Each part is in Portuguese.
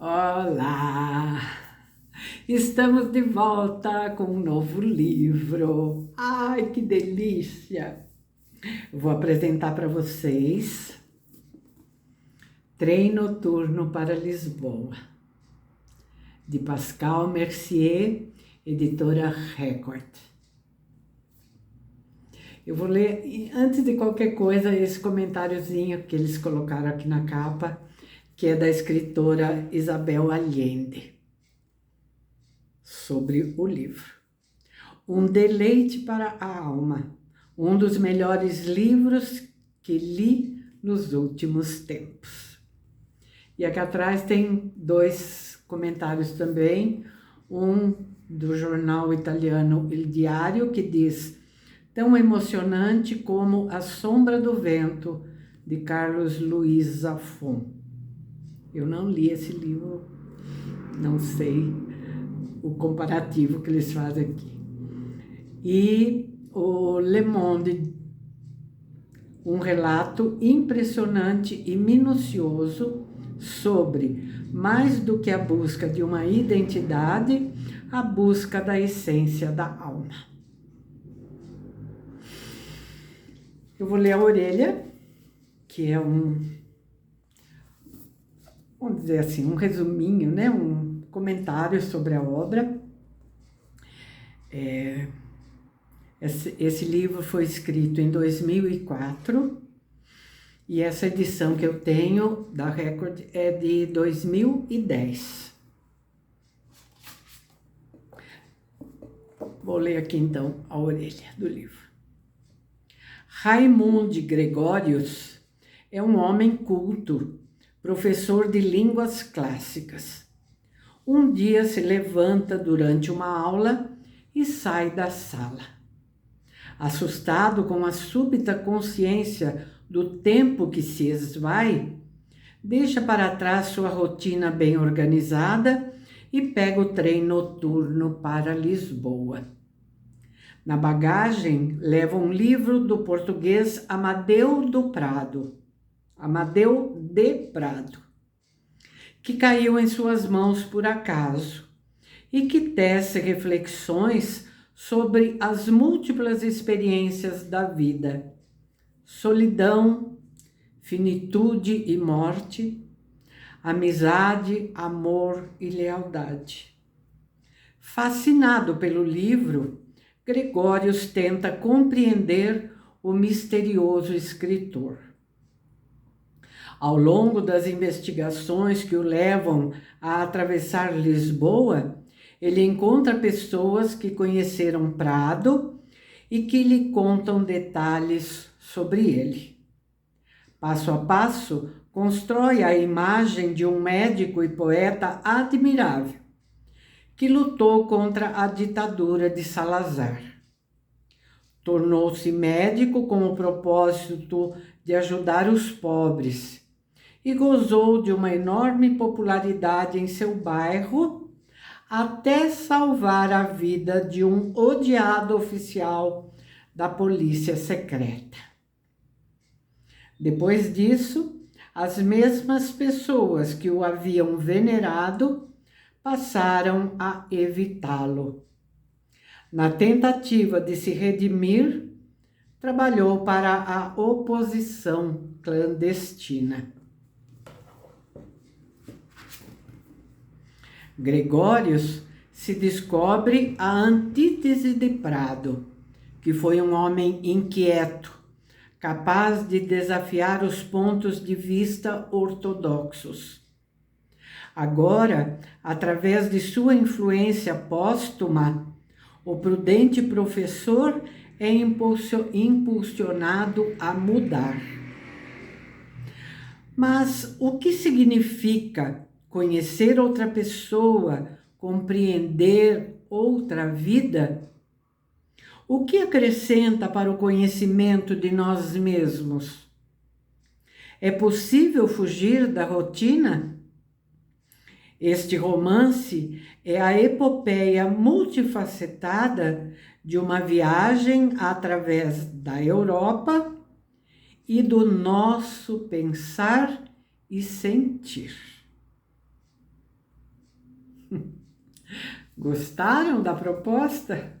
Olá! Estamos de volta com um novo livro. Ai, que delícia! Vou apresentar para vocês Trem Noturno para Lisboa, de Pascal Mercier, editora Record. Eu vou ler, antes de qualquer coisa, esse comentáriozinho que eles colocaram aqui na capa, que é da escritora Isabel Allende, sobre o livro. Um deleite para a alma, um dos melhores livros que li nos últimos tempos. E aqui atrás tem dois comentários também, um do jornal italiano Il Diario, que diz: tão emocionante como A Sombra do Vento, de Carlos Luiz Zafón. Eu não li esse livro, não sei o comparativo que eles fazem aqui. E o Le Monde, um relato impressionante e minucioso sobre, mais do que a busca de uma identidade, a busca da essência da alma. Eu vou ler a orelha, que é vamos dizer assim, um resuminho, né? Um comentário sobre a obra. Esse livro foi escrito em 2004 e essa edição que eu tenho da Record é de 2010. Vou ler aqui então a orelha do livro. Raymond Gregorius é um homem culto, professor de línguas clássicas. Um dia se levanta durante uma aula e sai da sala. Assustado com a súbita consciência do tempo que se esvai, deixa para trás sua rotina bem organizada e pega o trem noturno para Lisboa. Na bagagem leva um livro do português Amadeu de Prado, que caiu em suas mãos por acaso e que tece reflexões sobre as múltiplas experiências da vida, solidão, finitude e morte, amizade, amor e lealdade. Fascinado pelo livro, Gregorius tenta compreender o misterioso escritor. Ao longo das investigações que o levam a atravessar Lisboa, ele encontra pessoas que conheceram Prado e que lhe contam detalhes sobre ele. Passo a passo, constrói a imagem de um médico e poeta admirável, que lutou contra a ditadura de Salazar. Tornou-se médico com o propósito de ajudar os pobres e gozou de uma enorme popularidade em seu bairro, até salvar a vida de um odiado oficial da polícia secreta. Depois disso, as mesmas pessoas que o haviam venerado passaram a evitá-lo. Na tentativa de se redimir, trabalhou para a oposição clandestina. Gregorius se descobre a antítese de Prado, que foi um homem inquieto, capaz de desafiar os pontos de vista ortodoxos. Agora, através de sua influência póstuma, o prudente professor é impulsionado a mudar. Mas o que significa conhecer outra pessoa, compreender outra vida? O que acrescenta para o conhecimento de nós mesmos? É possível fugir da rotina? Este romance é a epopeia multifacetada de uma viagem através da Europa e do nosso pensar e sentir. Gostaram da proposta?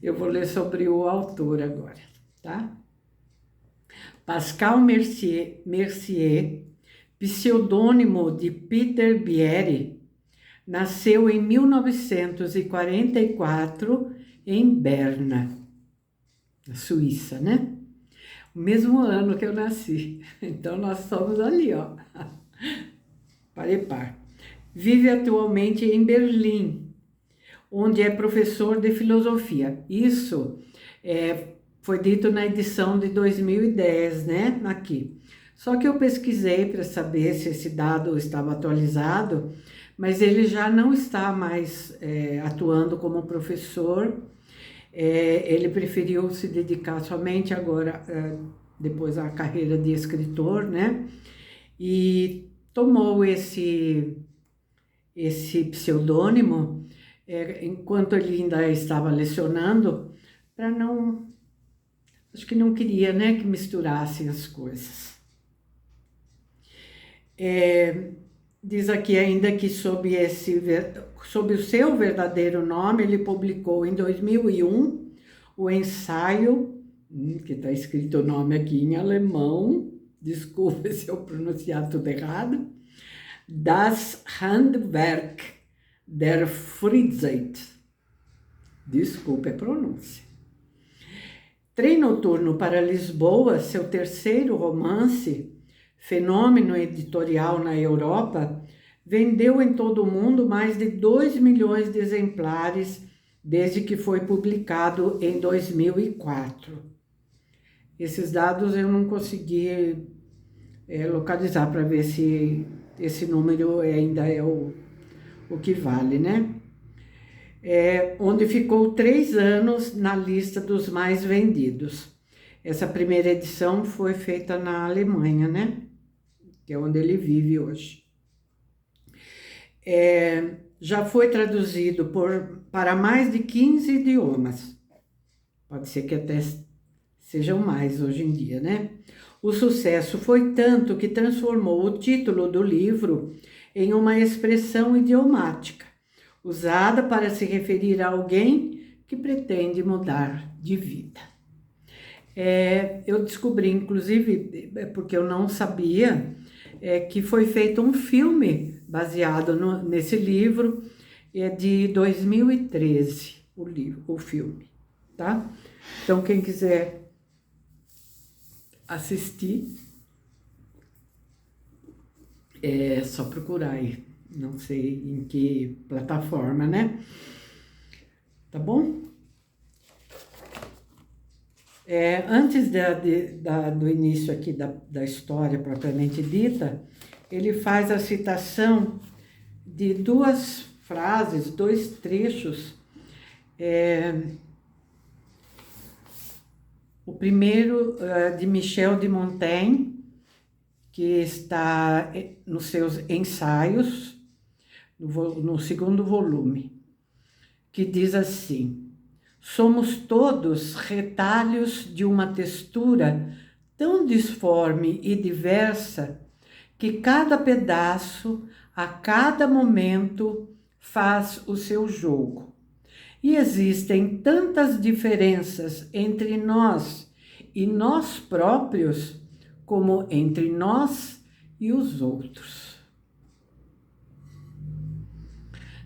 Eu vou ler sobre o autor agora, tá? Pascal Mercier, pseudônimo de Peter Bierry, nasceu em 1944 em Berna, na Suíça, né? O mesmo ano que eu nasci. Então, nós somos ali, ó. Par e par. Vive atualmente em Berlim, onde é professor de filosofia. Isso foi dito na edição de 2010, né? Aqui. Só que eu pesquisei para saber se esse dado estava atualizado, mas ele já não está mais atuando como professor. Ele preferiu se dedicar somente agora, depois à carreira de escritor, né? E tomou esse pseudônimo enquanto ele ainda estava lecionando, para não, acho que não queria, né, que misturassem as coisas. Diz aqui ainda que sob o seu verdadeiro nome, ele publicou em 2001 o ensaio, que está escrito o nome aqui em alemão, desculpe se eu pronunciar tudo errado, Das Handwerk der Freizeit. Desculpe a pronúncia. Trem Noturno para Lisboa, seu terceiro romance, fenômeno editorial na Europa, vendeu em todo o mundo mais de 2 milhões de exemplares desde que foi publicado em 2004. Esses dados eu não consegui localizar para ver se esse número ainda é o que vale, né? Onde ficou 3 anos na lista dos mais vendidos. Essa primeira edição foi feita na Alemanha, né? Que é onde ele vive hoje. Já foi traduzido para mais de 15 idiomas. Pode ser que até sejam mais hoje em dia, né? O sucesso foi tanto que transformou o título do livro em uma expressão idiomática, usada para se referir a alguém que pretende mudar de vida. Eu descobri, inclusive, porque eu não sabia, que foi feito um filme baseado nesse livro, de 2013, o filme, tá? Então, quem quiser assistir, é só procurar aí, não sei em que plataforma, né? Tá bom? Antes do início aqui da história propriamente dita, ele faz a citação de 2 frases, 2 trechos. O primeiro de Michel de Montaigne, que está nos seus ensaios, no segundo volume, que diz assim: somos todos retalhos de uma textura tão disforme e diversa que cada pedaço, a cada momento, faz o seu jogo. E existem tantas diferenças entre nós e nós próprios, como entre nós e os outros.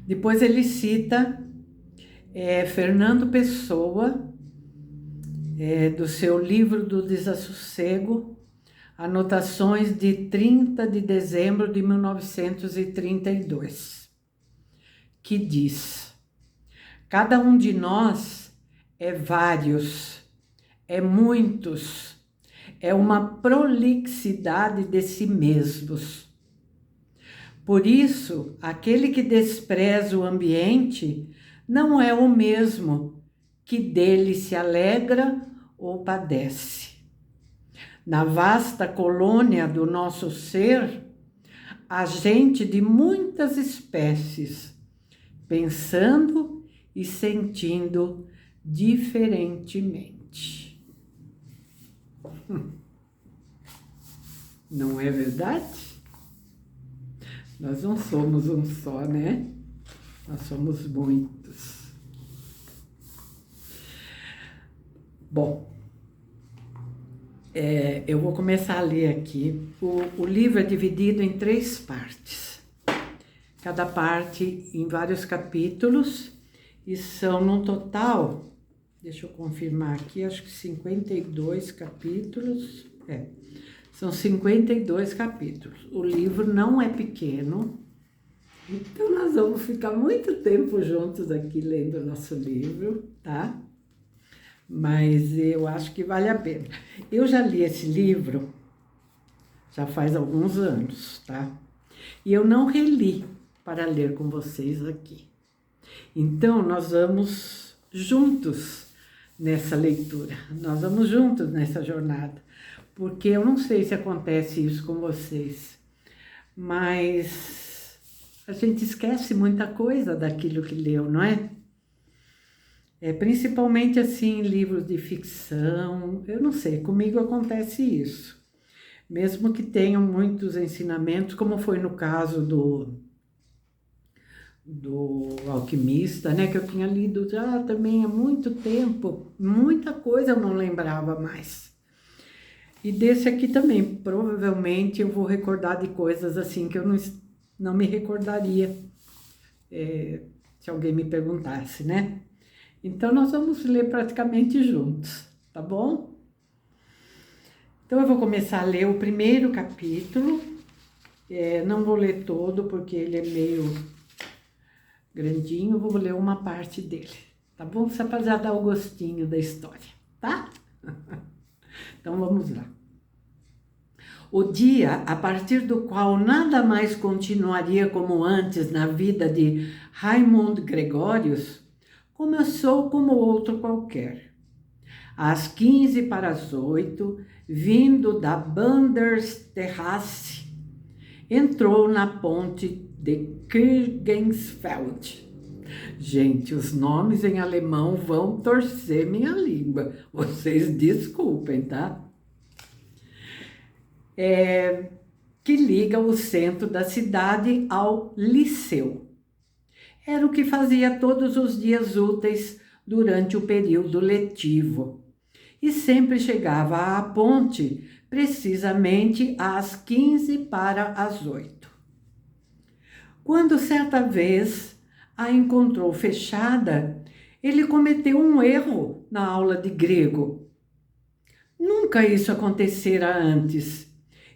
Depois ele cita Fernando Pessoa, do seu livro do Desassossego, anotações de 30 de dezembro de 1932, que diz: cada um de nós é vários, é muitos, é uma prolixidade de si mesmos. Por isso, aquele que despreza o ambiente não é o mesmo que dele se alegra ou padece. Na vasta colônia do nosso ser, há gente de muitas espécies, pensando e sentindo diferentemente. Não é verdade? Nós não somos um só, né? Nós somos muitos. Bom, eu vou começar a ler aqui. O livro é dividido em 3 partes. Cada parte em vários capítulos. E são, no total, deixa eu confirmar aqui, acho que 52 capítulos. São 52 capítulos. O livro não é pequeno. Então, nós vamos ficar muito tempo juntos aqui lendo o nosso livro, tá? Mas eu acho que vale a pena. Eu já li esse livro já faz alguns anos, tá? E eu não reli para ler com vocês aqui. Então, nós vamos juntos nessa leitura. Nós vamos juntos nessa jornada. Porque eu não sei se acontece isso com vocês, mas a gente esquece muita coisa daquilo que leu, não é? Principalmente assim, livros de ficção, eu não sei, comigo acontece isso. Mesmo que tenham muitos ensinamentos, como foi no caso do Alquimista, né? Que eu tinha lido já também há muito tempo, muita coisa eu não lembrava mais. E desse aqui também, provavelmente eu vou recordar de coisas assim que eu não me recordaria se alguém me perguntasse, né? Então, nós vamos ler praticamente juntos, tá bom? Então, eu vou começar a ler o primeiro capítulo. Não vou ler todo, porque ele é meio grandinho. Vou ler uma parte dele, tá bom? Só para já dar o gostinho da história, tá? Então, vamos lá. O dia a partir do qual nada mais continuaria como antes na vida de Raimund Gregorius começou como outro qualquer. Às 7:15, vindo da Bandersterrasse, entrou na ponte de Kirchensfeld. Gente, os nomes em alemão vão torcer minha língua. Vocês desculpem, tá? Que liga o centro da cidade ao liceu. Era o que fazia todos os dias úteis durante o período letivo. E sempre chegava à ponte precisamente às 7:15. Quando certa vez a encontrou fechada, ele cometeu um erro na aula de grego. Nunca isso acontecera antes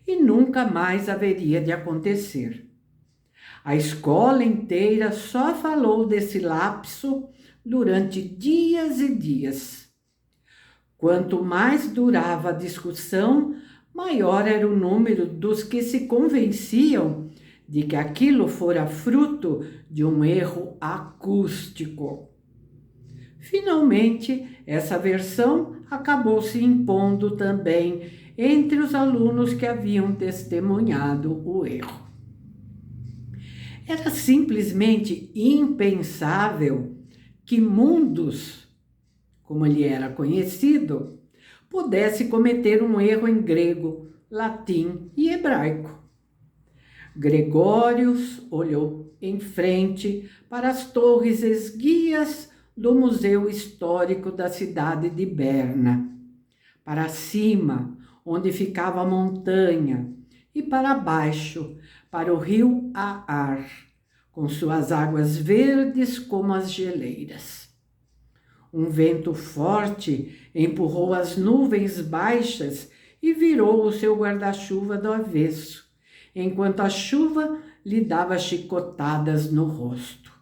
e nunca mais haveria de acontecer. A escola inteira só falou desse lapso durante dias e dias. Quanto mais durava a discussão, maior era o número dos que se convenciam de que aquilo fora fruto de um erro acústico. Finalmente, essa versão acabou se impondo também entre os alunos que haviam testemunhado o erro. Era simplesmente impensável que Mundus, como ele era conhecido, pudesse cometer um erro em grego, latim e hebraico. Gregórius olhou em frente para as torres esguias do Museu Histórico da cidade de Berna, para cima, onde ficava a montanha, e para baixo, para o rio Aar, com suas águas verdes como as geleiras. Um vento forte empurrou as nuvens baixas e virou o seu guarda-chuva do avesso, enquanto a chuva lhe dava chicotadas no rosto.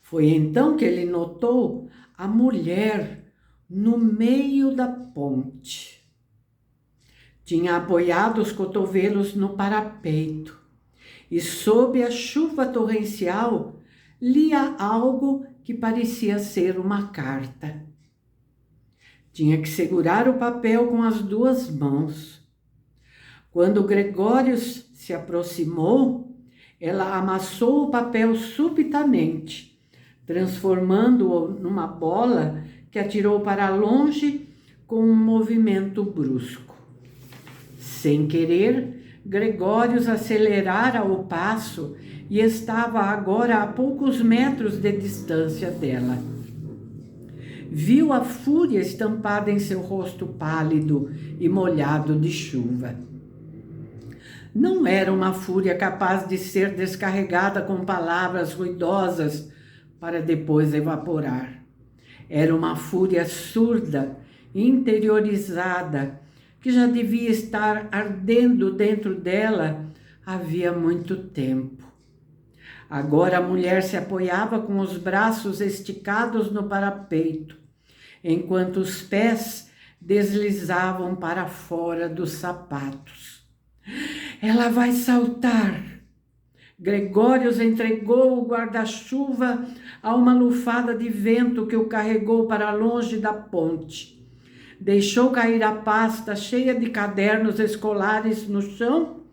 Foi então que ele notou a mulher no meio da ponte. Tinha apoiado os cotovelos no parapeito e, sob a chuva torrencial, lia algo que parecia ser uma carta. Tinha que segurar o papel com as 2 mãos. Quando Gregórius se aproximou, ela amassou o papel subitamente, transformando-o numa bola que atirou para longe com um movimento brusco. Sem querer, Gregórios acelerara o passo e estava agora a poucos metros de distância dela. Viu a fúria estampada em seu rosto pálido e molhado de chuva. Não era uma fúria capaz de ser descarregada com palavras ruidosas para depois evaporar. Era uma fúria surda, interiorizada, que já devia estar ardendo dentro dela havia muito tempo. Agora a mulher se apoiava com os braços esticados no parapeito, enquanto os pés deslizavam para fora dos sapatos. Ela vai saltar! Gregórios entregou o guarda-chuva a uma lufada de vento que o carregou para longe da ponte. Deixou cair a pasta cheia de cadernos escolares no chão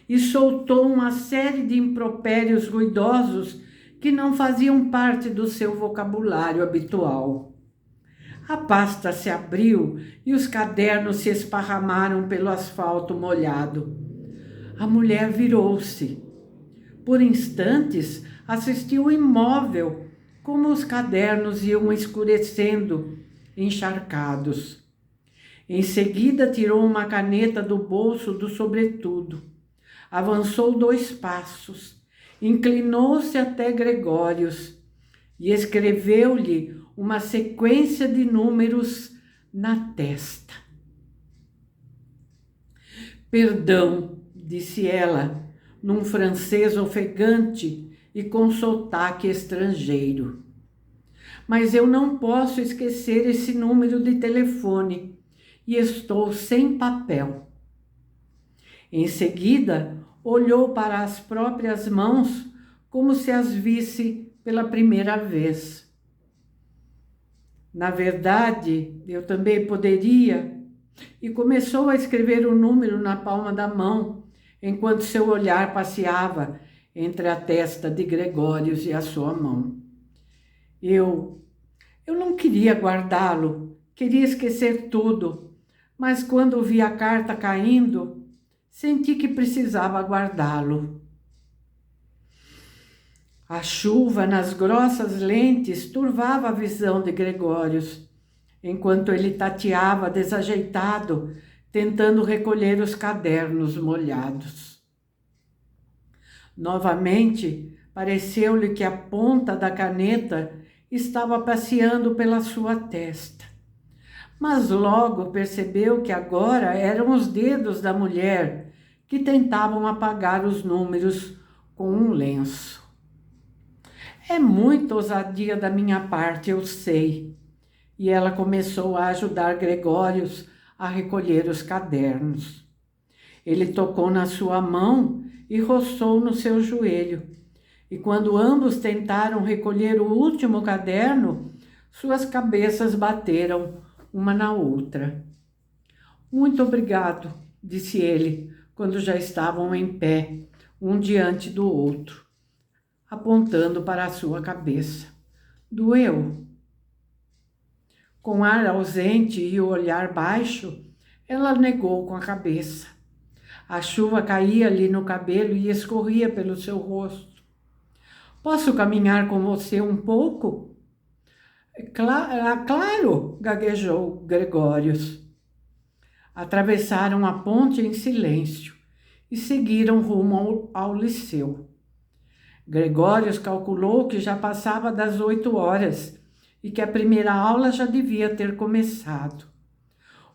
e soltou uma série de impropérios ruidosos que não faziam parte do seu vocabulário habitual. A pasta se abriu e os cadernos se esparramaram pelo asfalto molhado. A mulher virou-se. Por instantes, assistiu imóvel, como os cadernos iam escurecendo, encharcados. Em seguida, tirou uma caneta do bolso do sobretudo. Avançou 2 passos, inclinou-se até Gregórios e escreveu-lhe uma sequência de números na testa. Perdão, disse ela, num francês ofegante e com sotaque estrangeiro. Mas eu não posso esquecer esse número de telefone e estou sem papel. Em seguida, olhou para as próprias mãos como se as visse pela primeira vez. Na verdade, eu também poderia, e começou a escrever o número na palma da mão, enquanto seu olhar passeava entre a testa de Gregórios e a sua mão. Eu não queria guardá-lo, queria esquecer tudo, mas quando vi a carta caindo, senti que precisava guardá-lo. A chuva nas grossas lentes turvava a visão de Gregórios, enquanto ele tateava desajeitado, tentando recolher os cadernos molhados. Novamente, pareceu-lhe que a ponta da caneta estava passeando pela sua testa. Mas logo percebeu que agora eram os dedos da mulher que tentavam apagar os números com um lenço. É muita ousadia da minha parte, eu sei. E ela começou a ajudar Gregórios a recolher os cadernos. Ele tocou na sua mão e roçou no seu joelho. E quando ambos tentaram recolher o último caderno, suas cabeças bateram uma na outra. Muito obrigado, disse ele, quando já estavam em pé, um diante do outro, apontando para a sua cabeça. Doeu? Com ar ausente e o olhar baixo, ela negou com a cabeça. A chuva caía-lhe no cabelo e escorria pelo seu rosto. Posso caminhar com você um pouco? Claro, gaguejou Gregórios. Atravessaram a ponte em silêncio e seguiram rumo ao liceu. Gregórios calculou que já passava das 8 horas e que a primeira aula já devia ter começado.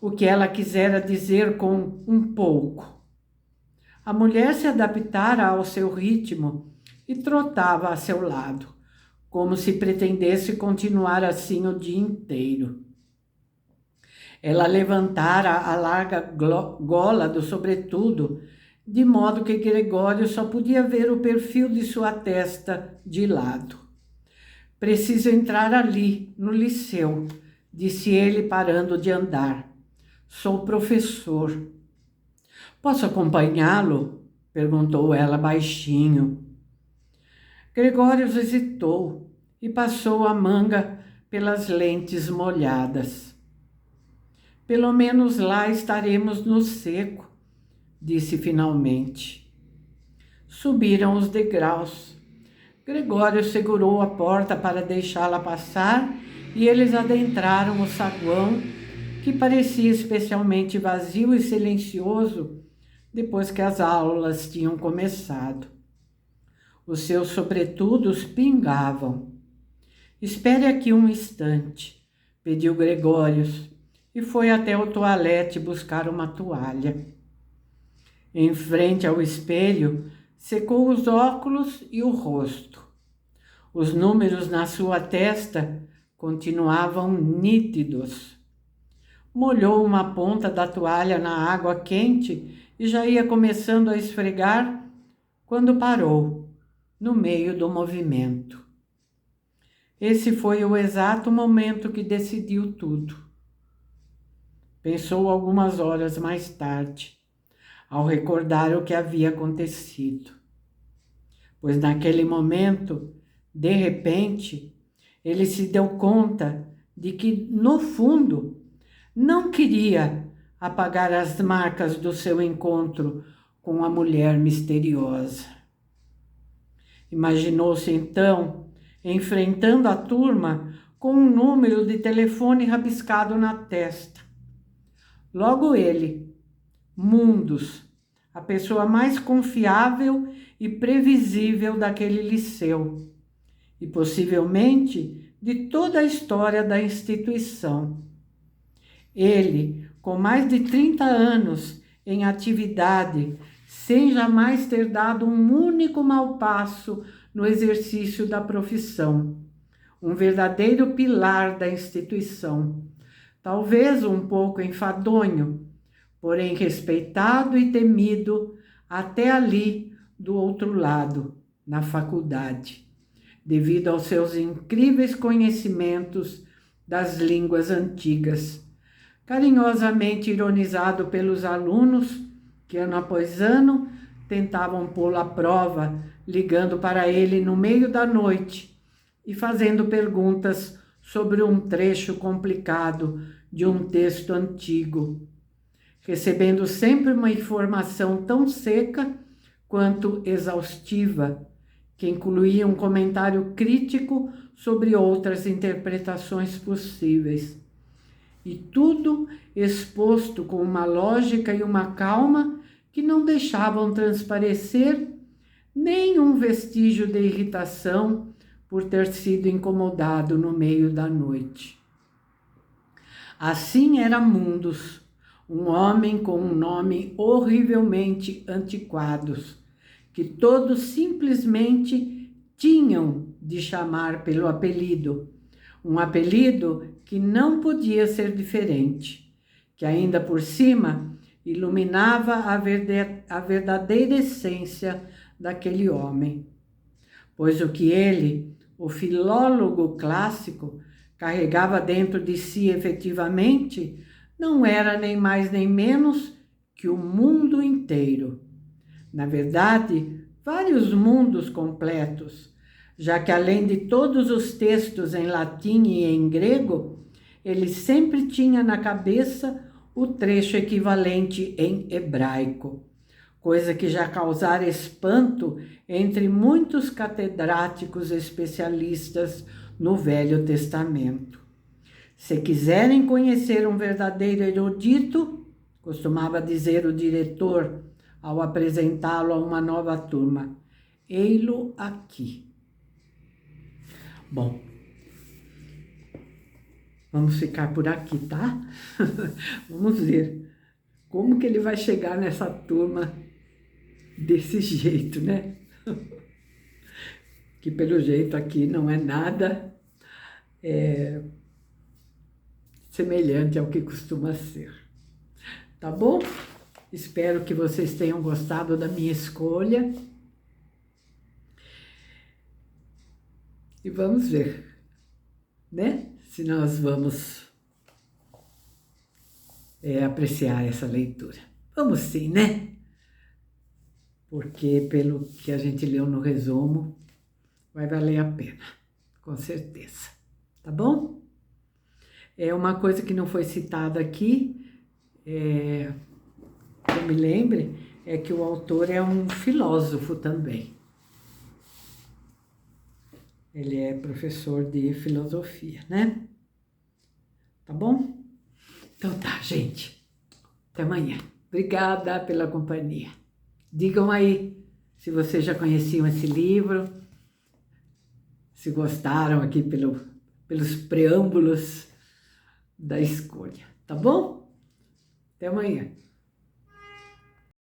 O que ela quisera dizer com um pouco. A mulher se adaptara ao seu ritmo e trotava a seu lado, como se pretendesse continuar assim o dia inteiro. Ela levantara a larga gola do sobretudo, de modo que Gregório só podia ver o perfil de sua testa de lado. Preciso entrar ali, no liceu, disse ele parando de andar. Sou professor. Posso acompanhá-lo? Perguntou ela baixinho. Gregório hesitou e passou a manga pelas lentes molhadas. Pelo menos lá estaremos no seco, disse finalmente. Subiram os degraus. Gregório segurou a porta para deixá-la passar e eles adentraram o saguão, que parecia especialmente vazio e silencioso depois que as aulas tinham começado. Os seus sobretudos pingavam. Espere aqui um instante, pediu Gregório, e foi até o toalete buscar uma toalha. Em frente ao espelho, secou os óculos e o rosto. Os números na sua testa continuavam nítidos. Molhou uma ponta da toalha na água quente e já ia começando a esfregar quando parou, no meio do movimento. Esse foi o exato momento que decidiu tudo. Pensou algumas horas mais tarde, ao recordar o que havia acontecido. Pois naquele momento, de repente, ele se deu conta de que, no fundo, não queria apagar as marcas do seu encontro com a mulher misteriosa. Imaginou-se então enfrentando a turma com um número de telefone rabiscado na testa. Logo ele, Mundus, a pessoa mais confiável e previsível daquele liceu, e possivelmente de toda a história da instituição. Ele, com mais de 30 anos em atividade, sem jamais ter dado um único mau passo no exercício da profissão, um verdadeiro pilar da instituição, talvez um pouco enfadonho, porém respeitado e temido até ali do outro lado, na faculdade, devido aos seus incríveis conhecimentos das línguas antigas, carinhosamente ironizado pelos alunos que, ano após ano, tentavam pô-lo à prova, ligando para ele no meio da noite e fazendo perguntas sobre um trecho complicado de um texto antigo, recebendo sempre uma informação tão seca quanto exaustiva, que incluía um comentário crítico sobre outras interpretações possíveis. E tudo exposto com uma lógica e uma calma que não deixavam transparecer nenhum vestígio de irritação por ter sido incomodado no meio da noite. Assim era Mundus, um homem com um nome horrivelmente antiquado, que todos simplesmente tinham de chamar pelo apelido, um apelido que não podia ser diferente, que ainda por cima iluminava a verdadeira essência daquele homem. Pois o que ele, o filólogo clássico, carregava dentro de si efetivamente, não era nem mais nem menos que o mundo inteiro. Na verdade, vários mundos completos, já que além de todos os textos em latim e em grego, ele sempre tinha na cabeça o trecho equivalente em hebraico, coisa que já causara espanto entre muitos catedráticos especialistas no Velho Testamento. Se quiserem conhecer um verdadeiro erudito, costumava dizer o diretor ao apresentá-lo a uma nova turma, ei-lo aqui. Bom, vamos ficar por aqui, tá? Vamos ver como que ele vai chegar nessa turma desse jeito, né? Que pelo jeito aqui não é nada semelhante ao que costuma ser. Tá bom? Espero que vocês tenham gostado da minha escolha. E vamos ver, né? Se nós vamos apreciar essa leitura. Vamos sim, né? Porque pelo que a gente leu no resumo, vai valer a pena, com certeza. Tá bom? É uma coisa que não foi citada aqui, que eu me lembre, é que o autor é um filósofo também. Ele é professor de filosofia, né? Tá bom? Então tá, gente. Até amanhã. Obrigada pela companhia. Digam aí se vocês já conheciam esse livro, se gostaram aqui pelos preâmbulos da escolha, tá bom? Até amanhã.